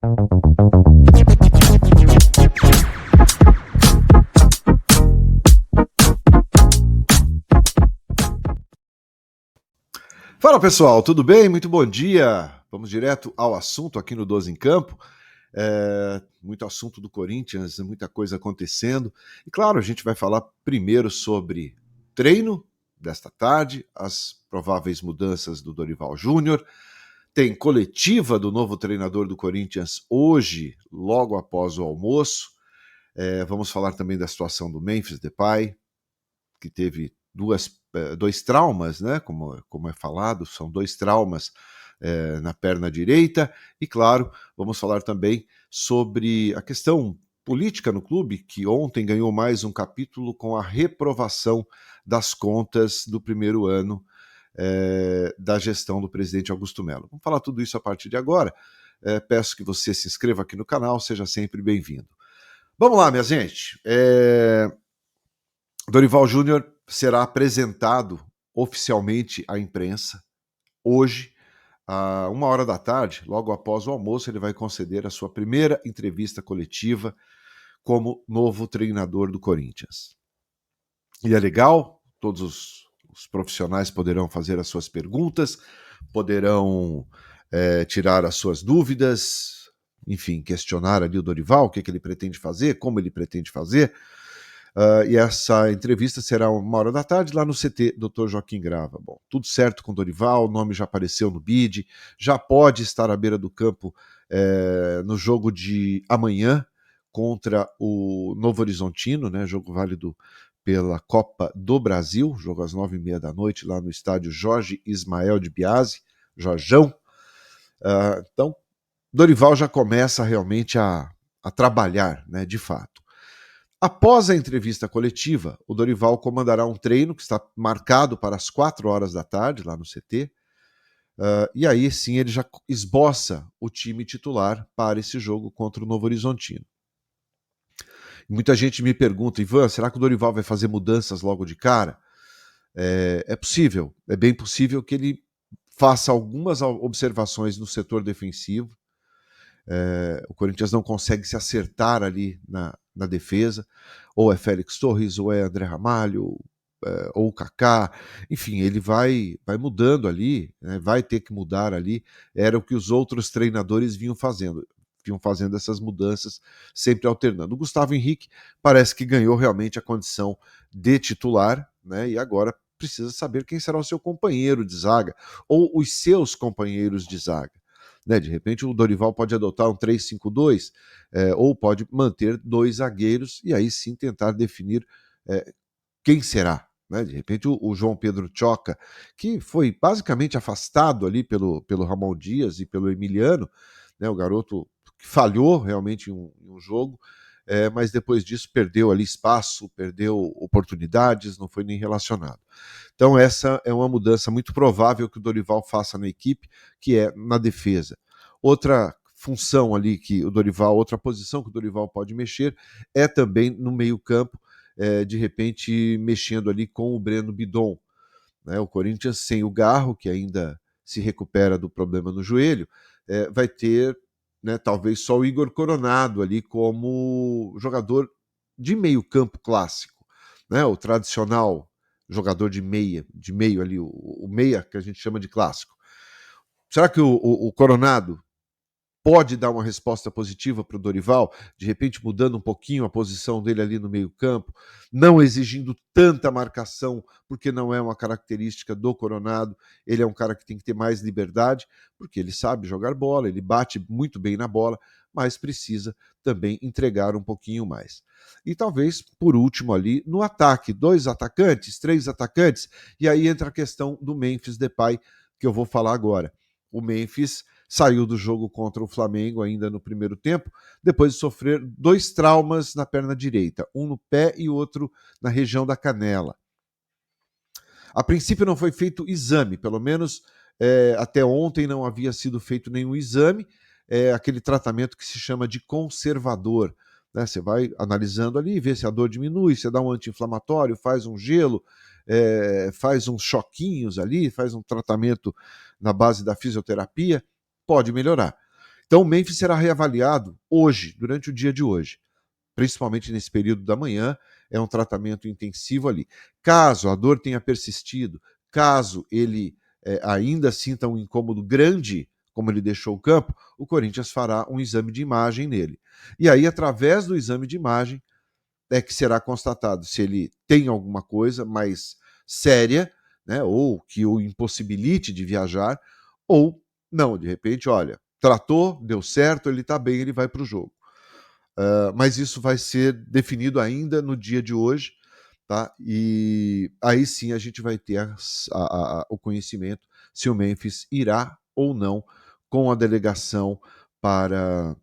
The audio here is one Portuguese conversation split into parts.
Fala pessoal, tudo bem? Muito bom dia. Vamos direto ao assunto aqui no 12 em Campo. Muito assunto do Corinthians, muita coisa acontecendo. E claro, a gente vai falar primeiro sobre treino desta tarde, as prováveis mudanças do Dorival Júnior. Tem coletiva do novo treinador do Corinthians hoje, logo após o almoço. Vamos falar também da situação do Memphis Depay, que teve dois traumas, né? Como é falado, são dois traumas na perna direita. E, claro, vamos falar também sobre a questão política no clube, que ontem ganhou mais um capítulo com a reprovação das contas do primeiro ano da gestão do presidente Augusto Melo. Vamos falar tudo isso a partir de agora. Peço que você se inscreva aqui no canal, seja sempre bem-vindo. Vamos lá, minha gente. Dorival Júnior será apresentado oficialmente à imprensa hoje, a 1h da tarde, logo após o almoço. Ele vai conceder a sua primeira entrevista coletiva como novo treinador do Corinthians. E é legal, todos os profissionais poderão fazer as suas perguntas, poderão tirar as suas dúvidas, enfim, questionar ali o Dorival, o que ele pretende fazer, como ele pretende fazer. E essa entrevista será 1h da tarde lá no CT Dr. Joaquim Grava. Bom, tudo certo com o Dorival, o nome já apareceu no bid, já pode estar à beira do campo no jogo de amanhã contra o Novo Horizontino, né, jogo válido pela Copa do Brasil, jogo às 9h30 da noite lá no estádio Jorge Ismael de Biasi, Jorjão. Então, Dorival já começa realmente a trabalhar, né, de fato. Após a entrevista coletiva, o Dorival comandará um treino que está marcado para as 4h da tarde, lá no CT, e aí sim ele já esboça o time titular para esse jogo contra o Novo Horizontino. Muita gente me pergunta, Ivan, será que o Dorival vai fazer mudanças logo de cara? É possível, é bem possível que ele faça algumas observações no setor defensivo. O Corinthians não consegue se acertar ali na defesa, ou é Félix Torres, ou é André Ramalho, ou o Kaká, enfim, ele vai mudando ali, né, vai ter que mudar ali, era o que os outros treinadores vinham fazendo essas mudanças, sempre alternando. O Gustavo Henrique parece que ganhou realmente a condição de titular, né, e agora precisa saber quem será o seu companheiro de zaga, ou os seus companheiros de zaga. Né, de repente o Dorival pode adotar um 3-5-2, ou pode manter dois zagueiros e aí sim tentar definir quem será. Né? De repente o João Pedro Choca, que foi basicamente afastado ali pelo Ramon Dias e pelo Emiliano, né, o garoto que falhou realmente em um jogo, mas depois disso perdeu ali espaço, perdeu oportunidades, não foi nem relacionado. Então essa é uma mudança muito provável que o Dorival faça na equipe, que é na defesa. Outra função ali que o Dorival, outra posição que o Dorival pode mexer é também no meio-campo, de repente mexendo ali com o Breno Bidon. Né? O Corinthians sem o Garro, que ainda se recupera do problema no joelho, vai ter, né, talvez só o Igor Coronado ali como jogador de meio-campo clássico, né? O tradicional jogador de meio ali, o meia que a gente chama de clássico. Será que o Coronado pode dar uma resposta positiva para o Dorival, de repente mudando um pouquinho a posição dele ali no meio-campo, não exigindo tanta marcação, porque não é uma característica do Coronado. Ele é um cara que tem que ter mais liberdade, porque ele sabe jogar bola, ele bate muito bem na bola, mas precisa também entregar um pouquinho mais. E talvez, por último ali, no ataque, 2 atacantes, 3 atacantes, e aí entra a questão do Memphis Depay, que eu vou falar agora. O Memphis saiu do jogo contra o Flamengo ainda no primeiro tempo, depois de sofrer 2 traumas na perna direita, um no pé e outro na região da canela. A princípio não foi feito exame, pelo menos até ontem não havia sido feito nenhum exame, aquele tratamento que se chama de conservador. Né? Você vai analisando ali, vê se a dor diminui, você dá um anti-inflamatório, faz um gelo, faz uns choquinhos ali, faz um tratamento na base da fisioterapia, pode melhorar. Então o Memphis será reavaliado hoje, durante o dia de hoje, principalmente nesse período da manhã, é um tratamento intensivo ali. Caso a dor tenha persistido, caso ele ainda sinta um incômodo grande, como ele deixou o campo, o Corinthians fará um exame de imagem nele. E aí, através do exame de imagem, é que será constatado se ele tem alguma coisa mais séria, né, ou que o impossibilite de viajar, ou não, de repente, olha, tratou, deu certo, ele está bem, ele vai para o jogo. Mas isso vai ser definido ainda no dia de hoje, tá? E aí sim a gente vai ter o conhecimento se o Memphis irá ou não com a delegação para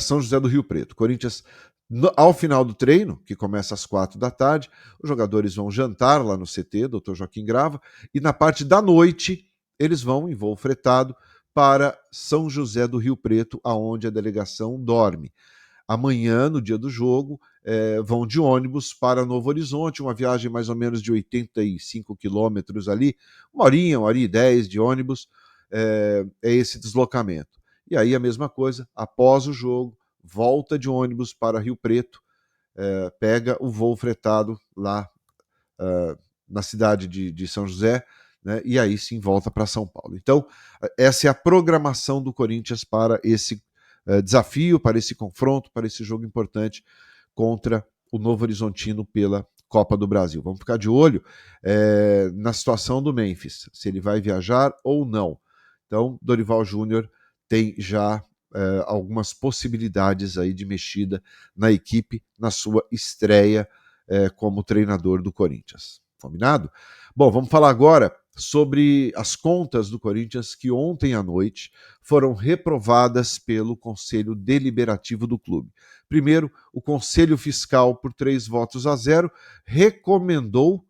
São José do Rio Preto. Corinthians, ao final do treino, que começa às 4 da tarde, os jogadores vão jantar lá no CT, Dr. Joaquim Grava, e na parte da noite eles vão em voo fretado para São José do Rio Preto, aonde a delegação dorme. Amanhã, no dia do jogo, vão de ônibus para Novo Horizonte, uma viagem mais ou menos de 85 quilômetros ali, 1 hora e 10 de ônibus, é esse deslocamento. E aí a mesma coisa, após o jogo, volta de ônibus para Rio Preto, pega o voo fretado lá na cidade de São José, né, e aí sim volta para São Paulo. Então, essa é a programação do Corinthians para esse desafio, para esse confronto, para esse jogo importante contra o Novo Horizontino pela Copa do Brasil. Vamos ficar de olho na situação do Memphis, se ele vai viajar ou não. Então, Dorival Júnior tem já algumas possibilidades aí de mexida na equipe, na sua estreia como treinador do Corinthians. Combinado? Bom, vamos falar agora sobre as contas do Corinthians que ontem à noite foram reprovadas pelo Conselho Deliberativo do clube. Primeiro, o Conselho Fiscal, por 3 votos a 0, recomendou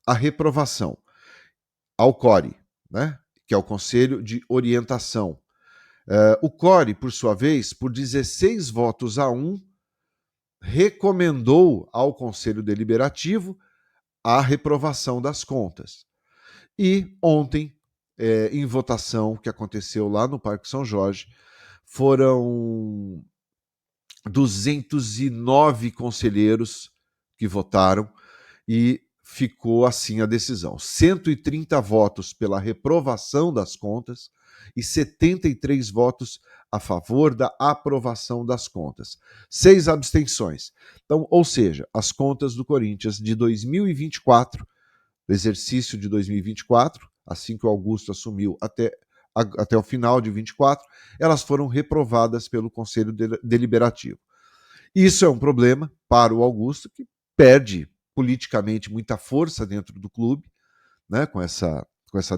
a reprovação ao CORE, né, que é o Conselho de Orientação. O CORE, por sua vez, por 16 votos a 1, recomendou ao Conselho Deliberativo a reprovação das contas. E ontem, em votação que aconteceu lá no Parque São Jorge, foram 209 conselheiros que votaram e ficou assim a decisão. 130 votos pela reprovação das contas e 73 votos a favor da aprovação das contas. 6 abstenções. Então, ou seja, as contas do Corinthians de 2024, do exercício de 2024, assim que o Augusto assumiu até o final de 24, elas foram reprovadas pelo Conselho Deliberativo. Isso é um problema para o Augusto, que perde politicamente muita força dentro do clube, né, com essa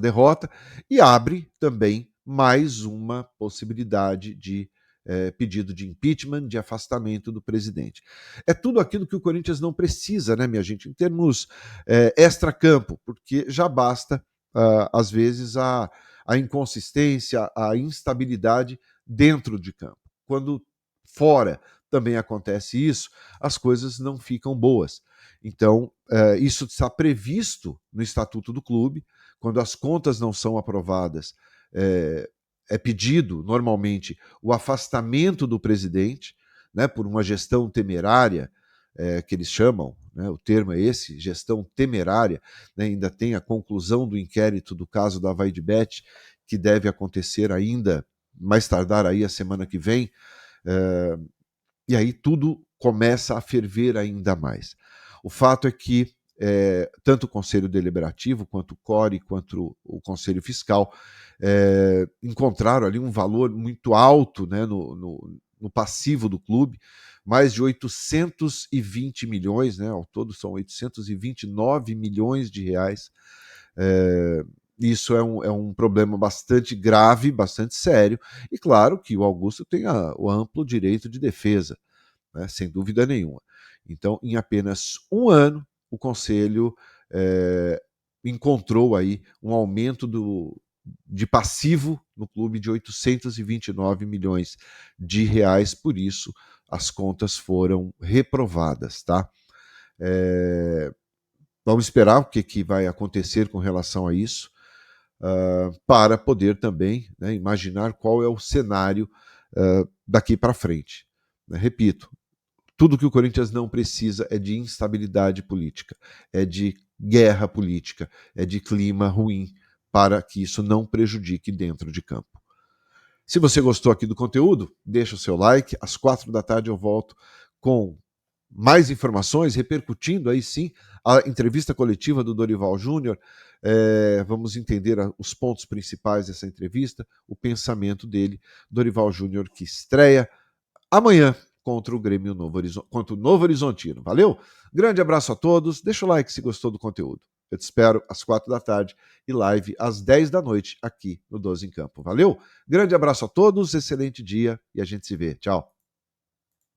derrota, e abre também mais uma possibilidade de pedido de impeachment, de afastamento do presidente. É tudo aquilo que o Corinthians não precisa, né, minha gente, em termos extra-campo, porque já basta, às vezes, a inconsistência, a instabilidade dentro de campo. Quando fora também acontece isso, as coisas não ficam boas. Então, isso está previsto no Estatuto do Clube. Quando as contas não são aprovadas, é pedido, normalmente, o afastamento do presidente, né, por uma gestão temerária, que eles chamam, né, o termo é esse, gestão temerária, né, ainda tem a conclusão do inquérito do caso da Vaidbet, que deve acontecer ainda, mais tardar aí a semana que vem, e aí tudo começa a ferver ainda mais. O fato é que tanto o Conselho Deliberativo, quanto o CORE, quanto o Conselho Fiscal encontraram ali um valor muito alto, né, no passivo do clube, mais de 820 milhões, né, ao todo são 829 milhões de reais. Isso é um problema bastante grave, bastante sério, e claro que o Augusto tem o amplo direito de defesa, né, sem dúvida nenhuma. Então, em apenas um ano, o Conselho encontrou aí um aumento de passivo no clube de 829 milhões de reais, por isso as contas foram reprovadas, tá? Vamos esperar o que vai acontecer com relação a isso, para poder também, né, imaginar qual é o cenário daqui para frente. Repito, tudo que o Corinthians não precisa é de instabilidade política, é de guerra política, é de clima ruim, para que isso não prejudique dentro de campo. Se você gostou aqui do conteúdo, deixa o seu like. Às 4 da tarde eu volto com mais informações, repercutindo aí sim a entrevista coletiva do Dorival Júnior. Vamos entender os pontos principais dessa entrevista, o pensamento dele. Dorival Júnior que estreia amanhã contra o Grêmio contra o Novo Horizontino. Valeu? Grande abraço a todos. Deixa o like se gostou do conteúdo. Eu te espero às 4 da tarde e live às 10 da noite aqui no 12 em Campo. Valeu? Grande abraço a todos, excelente dia e a gente se vê. Tchau.